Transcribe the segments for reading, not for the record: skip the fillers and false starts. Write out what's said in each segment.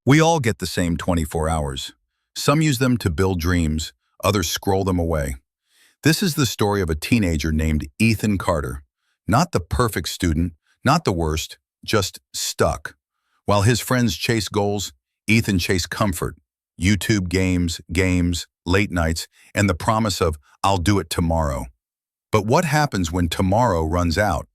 We all get the same 24 hours. Some use them to build dreams, others scroll them away. This is the story of a teenager named Ethan Carter. Not the perfect student, not the worst, just stuck. While his friends chase goals, Ethan chased comfort, YouTube games, late nights, and the promise of, "I'll do it tomorrow." But what happens when tomorrow runs out?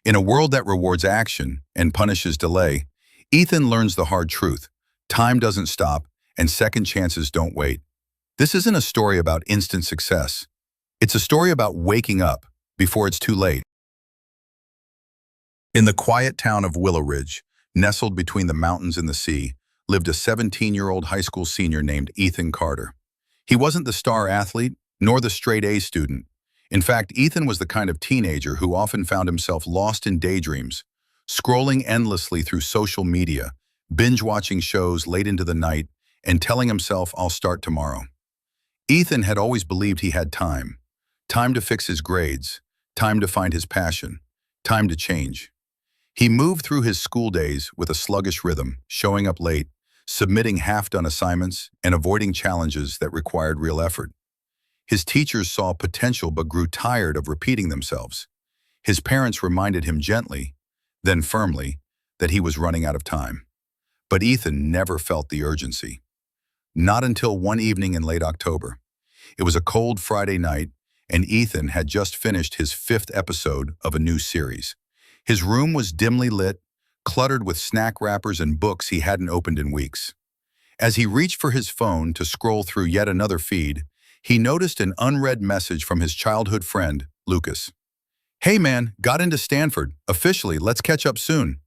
In a world that rewards action and punishes delay, Ethan learns the hard truth. Time doesn't stop, and second chances don't wait. This isn't a story about instant success. It's a story about waking up before it's too late. In the quiet town of Willow Ridge, nestled between the mountains and the sea, lived a 17-year-old high school senior named Ethan Carter. He wasn't the star athlete, nor the straight-A student. In fact, Ethan was the kind of teenager who often found himself lost in daydreams, scrolling endlessly through social media, binge-watching shows late into the night, and telling himself, "I'll start tomorrow." Ethan had always believed he had time. Time to fix his grades, time to find his passion, time to change. He moved through his school days with a sluggish rhythm, showing up late, submitting half-done assignments, and avoiding challenges that required real effort. His teachers saw potential but grew tired of repeating themselves. His parents reminded him gently, then firmly, that he was running out of time. But Ethan never felt the urgency. Not until one evening in late October. It was a cold Friday night, and Ethan had just finished his 5th episode of a new series. His room was dimly lit, cluttered with snack wrappers and books he hadn't opened in weeks. As he reached for his phone to scroll through yet another feed, he noticed an unread message from his childhood friend, Lucas. "Hey man, got into Stanford. Officially, let's catch up soon."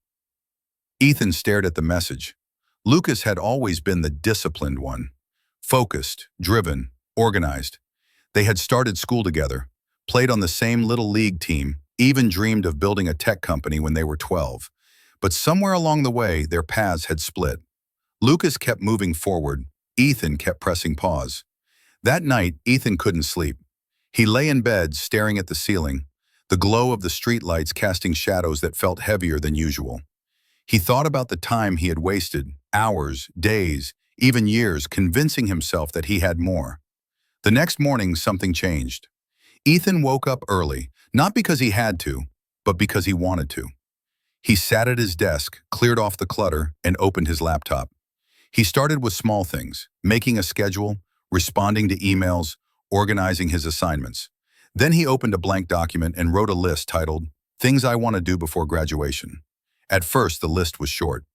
Ethan stared at the message. Lucas had always been the disciplined one. Focused, driven, organized. They had started school together, played on the same little league team, even dreamed of building a tech company when they were 12. But somewhere along the way, their paths had split. Lucas kept moving forward. Ethan kept pressing pause. That night, Ethan couldn't sleep. He lay in bed, staring at the ceiling, the glow of the streetlights casting shadows that felt heavier than usual. He thought about the time he had wasted, hours, days, even years, convincing himself that he had more. The next morning, something changed. Ethan woke up early, not because he had to, but because he wanted to. He sat at his desk, cleared off the clutter, and opened his laptop. He started with small things, making a schedule, responding to emails, organizing his assignments. Then he opened a blank document and wrote a list titled, "Things I Want to Do Before Graduation." At first, the list was short.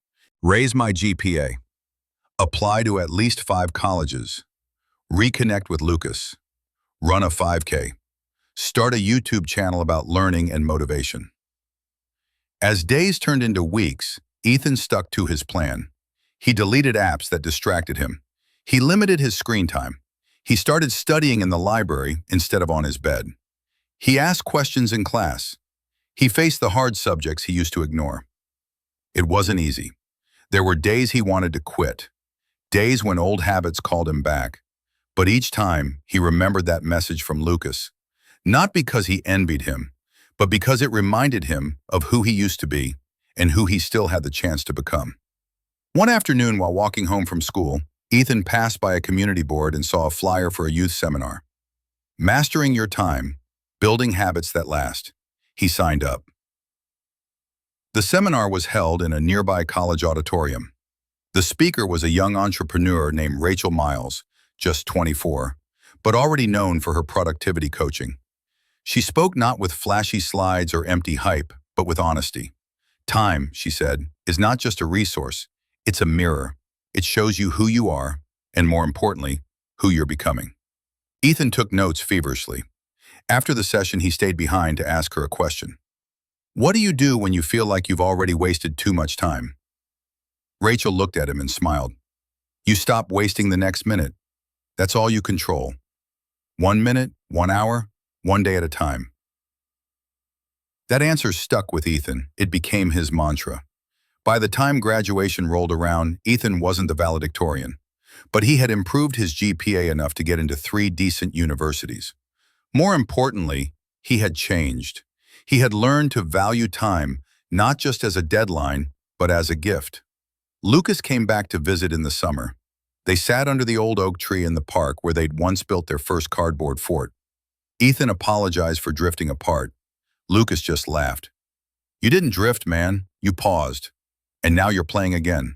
Raise my GPA. Apply to at least 5 colleges. Reconnect with Lucas. Run a 5K. Start a YouTube channel about learning and motivation. As days turned into weeks, Ethan stuck to his plan. He deleted apps that distracted him. He limited his screen time. He started studying in the library instead of on his bed. He asked questions in class. He faced the hard subjects he used to ignore. It wasn't easy. There were days he wanted to quit, days when old habits called him back. But each time, he remembered that message from Lucas, not because he envied him, but because it reminded him of who he used to be and who he still had the chance to become. One afternoon while walking home from school, Ethan passed by a community board and saw a flyer for a youth seminar. Mastering Your Time, Building Habits That Last. He signed up. The seminar was held in a nearby college auditorium. The speaker was a young entrepreneur named Rachel Miles, just 24, but already known for her productivity coaching. She spoke not with flashy slides or empty hype, but with honesty. Time, she said, is not just a resource, it's a mirror. It shows you who you are, and more importantly, who you're becoming. Ethan took notes feverishly. After the session, he stayed behind to ask her a question. What do you do when you feel like you've already wasted too much time? Rachel looked at him and smiled. You stop wasting the next minute. That's all you control. 1 minute, 1 hour, 1 day at a time. That answer stuck with Ethan. It became his mantra. By the time graduation rolled around, Ethan wasn't the valedictorian, but he had improved his GPA enough to get into 3 decent universities. More importantly, he had changed. He had learned to value time not just as a deadline, but as a gift. Lucas came back to visit in the summer. They sat under the old oak tree in the park where they'd once built their first cardboard fort. Ethan apologized for drifting apart. Lucas just laughed. You didn't drift, man. You paused. And now you're playing again.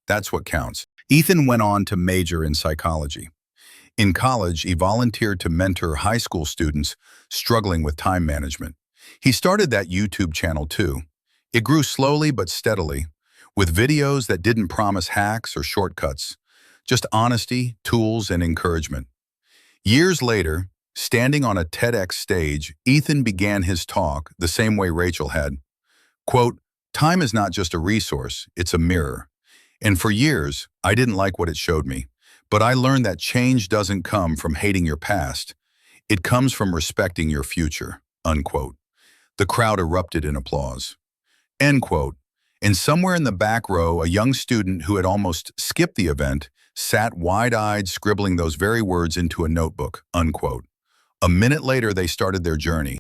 That's what counts. Ethan went on to major in psychology. In college, he volunteered to mentor high school students struggling with time management. He started that YouTube channel too. It grew slowly but steadily, with videos that didn't promise hacks or shortcuts, just honesty, tools, and encouragement. Years later, standing on a TEDx stage, Ethan began his talk the same way Rachel had. Quote, "Time is not just a resource, it's a mirror. And for years, I didn't like what it showed me. But I learned that change doesn't come from hating your past. It comes from respecting your future." Unquote. The crowd erupted in applause. End quote. And somewhere in the back row, a young student who had almost skipped the event sat wide-eyed, scribbling those very words into a notebook. Unquote. A minute later, they started their journey.